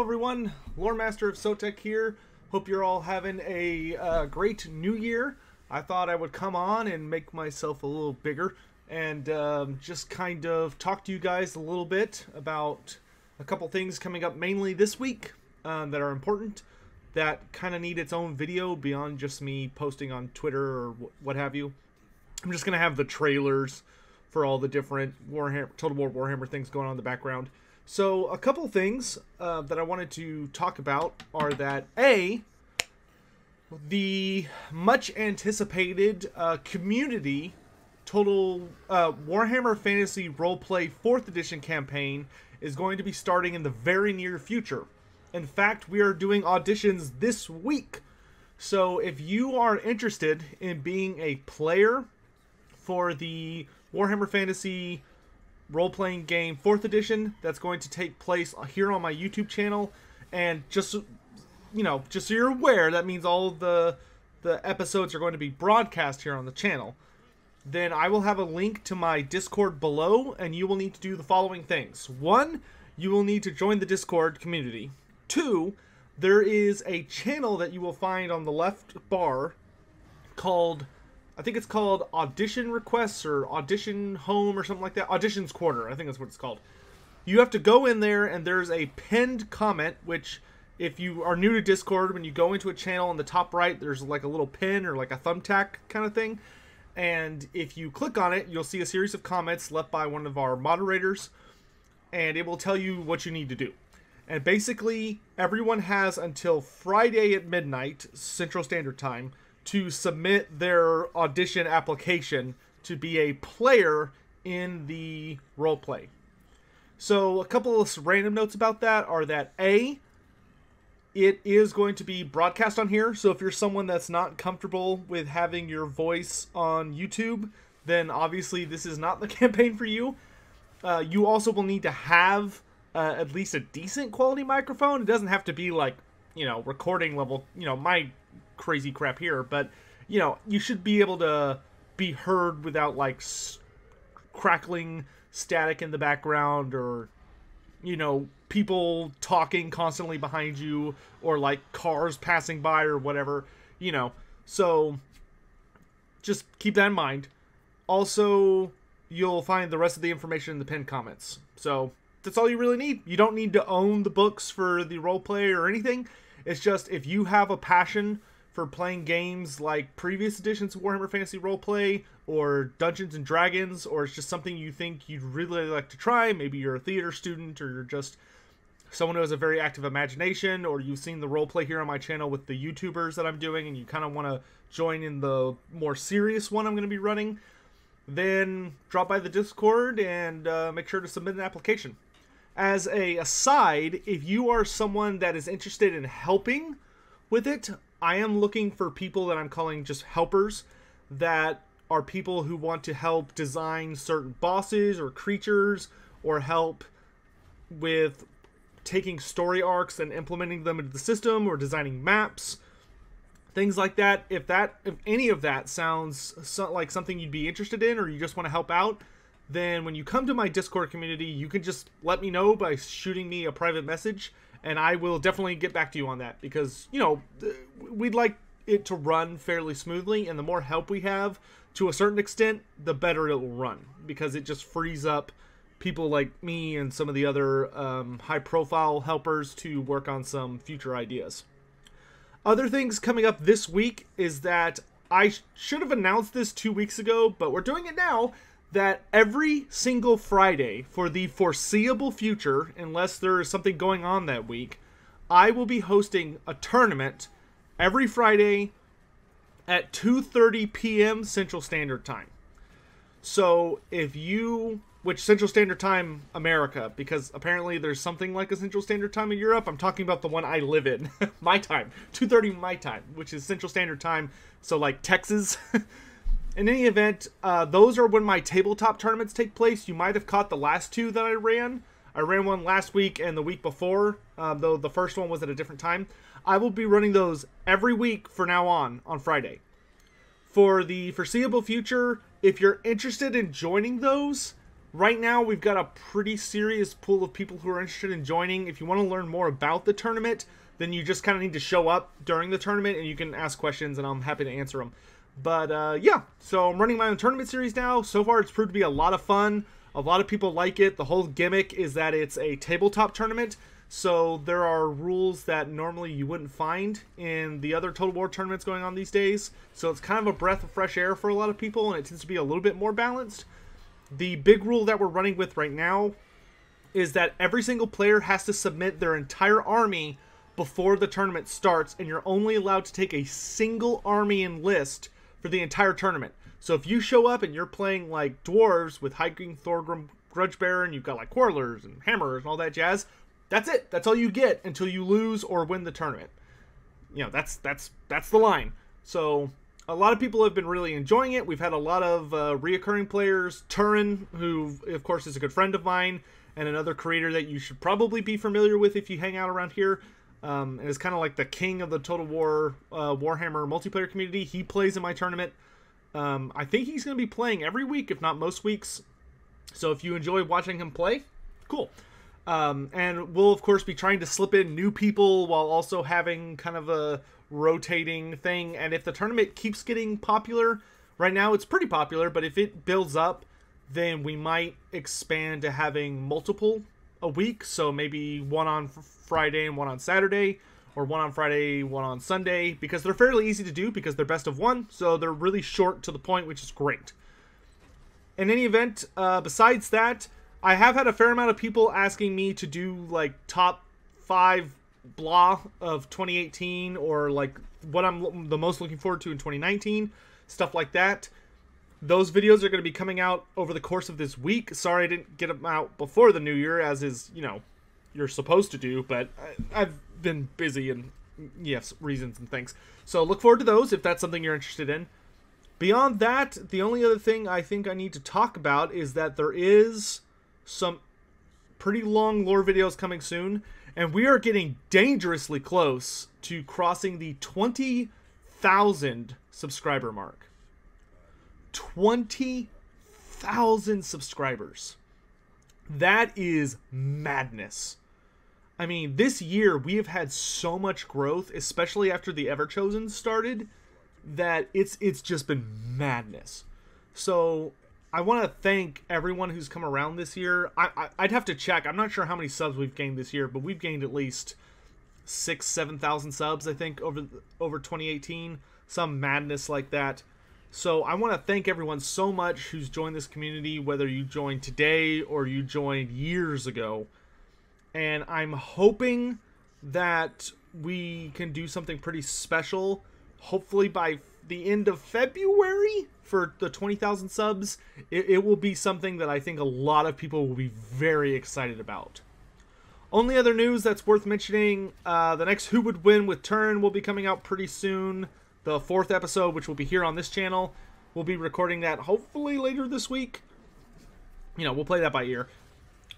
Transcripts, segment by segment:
everyone, Loremaster of Sotek here. Hope you're all having a great new year. I thought I would come on and make myself a little bigger and just kind of talk to you guys a little bit about a couple things coming up mainly this week that are important, that kind of need its own video beyond just me posting on Twitter or what have you. I'm just going to have the trailers for all the different Total War Warhammer things going on in the background. So a couple things that I wanted to talk about are that the much anticipated community Total Warhammer Fantasy Roleplay 4th Edition campaign is going to be starting in the very near future. In fact, we are doing auditions this week. So if you are interested in being a player for the Warhammer Fantasy role-playing game 4th edition, that's going to take place here on my YouTube channel, and just so you're aware, that means all the episodes are going to be broadcast here on the channel. Then I will have a link to my Discord below, and you will need to do the following things. 1, you will need to join the Discord community. 2, there is a channel that you will find on the left bar called, I think it's called Audition Requests or Audition Home or something like that. Auditions Corner, I think that's what it's called. You have to go in there, and there's a pinned comment, which if you are new to Discord, when you go into a channel on the top right, there's like a little pin or like a thumbtack kind of thing. And if you click on it, you'll see a series of comments left by one of our moderators, and it will tell you what you need to do. And basically, everyone has until Friday at midnight, Central Standard Time, to submit their audition application to be a player in the roleplay. So a couple of random notes about that are that it is going to be broadcast on here. So if you're someone that's not comfortable with having your voice on YouTube, then obviously this is not the campaign for you. You also will need to have at least a decent quality microphone. It doesn't have to be like, recording level, my crazy crap here, but you should be able to be heard without like crackling static in the background, or people talking constantly behind you, or like cars passing by or whatever, so just keep that in mind. Also, you'll find the rest of the information in the pinned comments. So that's all you really need. You don't need to own the books for the roleplay or anything. It's just, if you have a passion for playing games like previous editions of Warhammer Fantasy Roleplay or Dungeons and Dragons, or it's just something you think you'd really like to try, maybe you're a theater student, or you're just someone who has a very active imagination, or you've seen the roleplay here on my channel with the YouTubers that I'm doing, and you kind of want to join in the more serious one I'm going to be running, then drop by the Discord and make sure to submit an application. As a aside, if you are someone that is interested in helping with it, I am looking for people that I'm calling just helpers, that are people who want to help design certain bosses or creatures, or help with taking story arcs and implementing them into the system, or designing maps, things like that. If any of that sounds like something you'd be interested in, or you just want to help out, then when you come to my Discord community, you can just let me know by shooting me a private message, and I will definitely get back to you on that, because, we'd like it to run fairly smoothly, and the more help we have, to a certain extent, the better it will run, because it just frees up people like me and some of the other high-profile helpers to work on some future ideas. Other things coming up this week is that I should have announced this 2 weeks ago, but we're doing it now, that every single Friday for the foreseeable future, unless there is something going on that week, I will be hosting a tournament every Friday at 2:30 p.m. Central Standard Time. So if you, which Central Standard Time America, because apparently there's something like a Central Standard Time in Europe. I'm talking about the one I live in, my time, 2:30 my time, which is Central Standard Time, so like Texas. In any event, those are when my tabletop tournaments take place. You might have caught the last two that I ran. I ran one last week and the week before, though the first one was at a different time. I will be running those every week for now on Friday. For the foreseeable future, if you're interested in joining those, Right now, we've got a pretty serious pool of people who are interested in joining. If you want to learn more about the tournament, then you just kind of need to show up during the tournament, and you can ask questions, and I'm happy to answer them. But, yeah, so I'm running my own tournament series now. So far, it's proved to be a lot of fun. A lot of people like it. The whole gimmick is that it's a tabletop tournament, so there are rules that normally you wouldn't find in the other Total War tournaments going on these days. So it's kind of a breath of fresh air for a lot of people, and it tends to be a little bit more balanced. The big rule that we're running with right now is that every single player has to submit their entire army before the tournament starts, and you're only allowed to take a single army enlist for the entire tournament. So if you show up and you're playing like dwarves with Hiking Thorgrim Grudgebearer, and you've got like Quarrelers and Hammerers and all that jazz, that's it. That's all you get until you lose or win the tournament. You know, that's the line. So a lot of people have been really enjoying it. We've had a lot of reoccurring players. Turin, who of course is a good friend of mine, and another creator that you should probably be familiar with if you hang out around here. And is kind of like the king of the Total War Warhammer multiplayer community. He plays in my tournament. I think he's going to be playing every week, if not most weeks. So if you enjoy watching him play, cool. And we'll, of course, be trying to slip in new people while also having kind of a rotating thing. And if the tournament keeps getting popular, right now it's pretty popular, but if it builds up, then we might expand to having multiple a week. So maybe one on Friday and one on Saturday, or one on Friday, one on Sunday, because they're fairly easy to do because they're best of one. So they're really short to the point, which is great. In any event, besides that, I have had a fair amount of people asking me to do like top 5 blah of 2018, or like what I'm the most looking forward to in 2019, stuff like that. Those videos are going to be coming out over the course of this week. Sorry I didn't get them out before the new year, as is, you know, you're supposed to do, but I've been busy and, yes, reasons and things. So look forward to those if that's something you're interested in. Beyond that, the only other thing I think I need to talk about is that there is some pretty long lore videos coming soon, and we are getting dangerously close to crossing the 20,000 subscriber mark. 20,000 subscribers. That is madness. I mean, this year we have had so much growth, especially after the Everchosen started, that it's just been madness. So I want to thank everyone who's come around this year. I'd have to check. I'm not sure how many subs we've gained this year, but we've gained at least 6,000-7,000 subs, I think, over 2018. Some madness like that. So I want to thank everyone so much who's joined this community, whether you joined today or you joined years ago. And I'm hoping that we can do something pretty special, hopefully by the end of February for the 20,000 subs. It will be something that I think a lot of people will be very excited about. Only other news that's worth mentioning, the next Who Would Win with Turn will be coming out pretty soon. The 4th episode, which will be here on this channel, we'll be recording that hopefully later this week. You know, we'll play that by ear.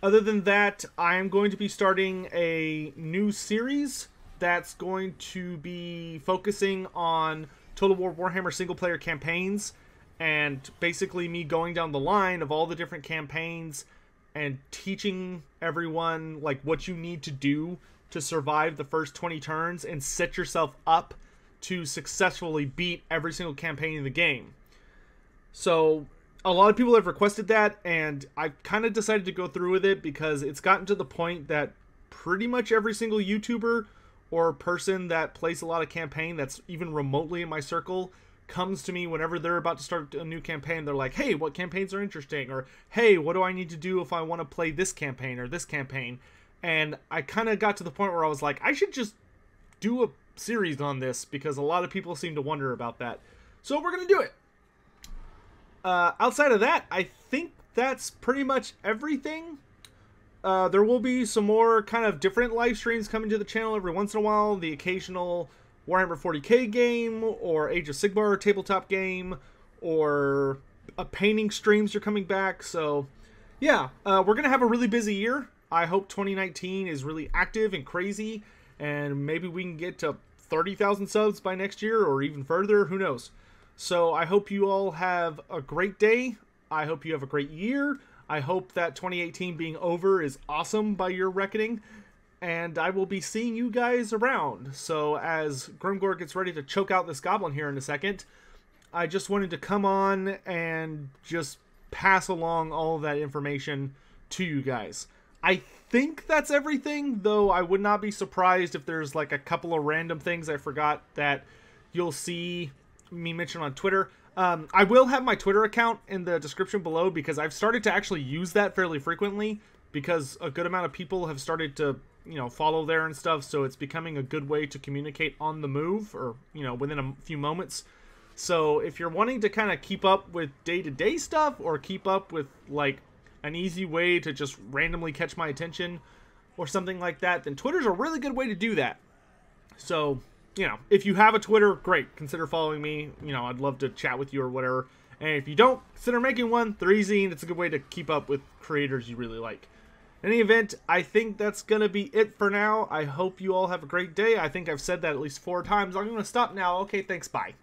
Other than that, I'm going to be starting a new series that's going to be focusing on Total War Warhammer single-player campaigns, and basically me going down the line of all the different campaigns and teaching everyone like what you need to do to survive the first 20 turns and set yourself up to successfully beat every single campaign in the game. So a lot of people have requested that, and I kind of decided to go through with it because it's gotten to the point that pretty much every single YouTuber or person that plays a lot of campaign that's even remotely in my circle comes to me whenever they're about to start a new campaign. They're like, hey, what campaigns are interesting? Or, hey, what do I need to do if I want to play this campaign or this campaign? And I kind of got to the point where I was like, I should just do a series on this because a lot of people seem to wonder about that. So we're going to do it. Outside of that, I think that's pretty much everything. There will be some more kind of different live streams coming to the channel every once in a while. The occasional Warhammer 40k game, or Age of Sigmar tabletop game, or painting streams are coming back. So yeah, we're going to have a really busy year. I hope 2019 is really active and crazy, and maybe we can get to 30,000 subs by next year, or even further. Who knows? So I hope you all have a great day. I hope you have a great year. I hope that 2018 being over is awesome by your reckoning, and I will be seeing you guys around. So as Grimgor gets ready to choke out this goblin here in a second, I just wanted to come on and just pass along all of that information to you guys. I think that's everything, though I would not be surprised if there's like a couple of random things I forgot that you'll see me mention on Twitter. I will have my Twitter account in the description below because I've started to actually use that fairly frequently because a good amount of people have started to, you know, follow there and stuff, so it's becoming a good way to communicate on the move or, you know, within a few moments. So if you're wanting to kind of keep up with day-to-day stuff or keep up with like an easy way to just randomly catch my attention or something like that, then Twitter's a really good way to do that. So, you know, if you have a Twitter, great. Consider following me. You know, I'd love to chat with you or whatever. And if you don't, consider making one. They're easy, and it's a good way to keep up with creators you really like. In any event, I think that's going to be it for now. I hope you all have a great day. I think I've said that at least 4 times. I'm going to stop now. Okay, thanks. Bye.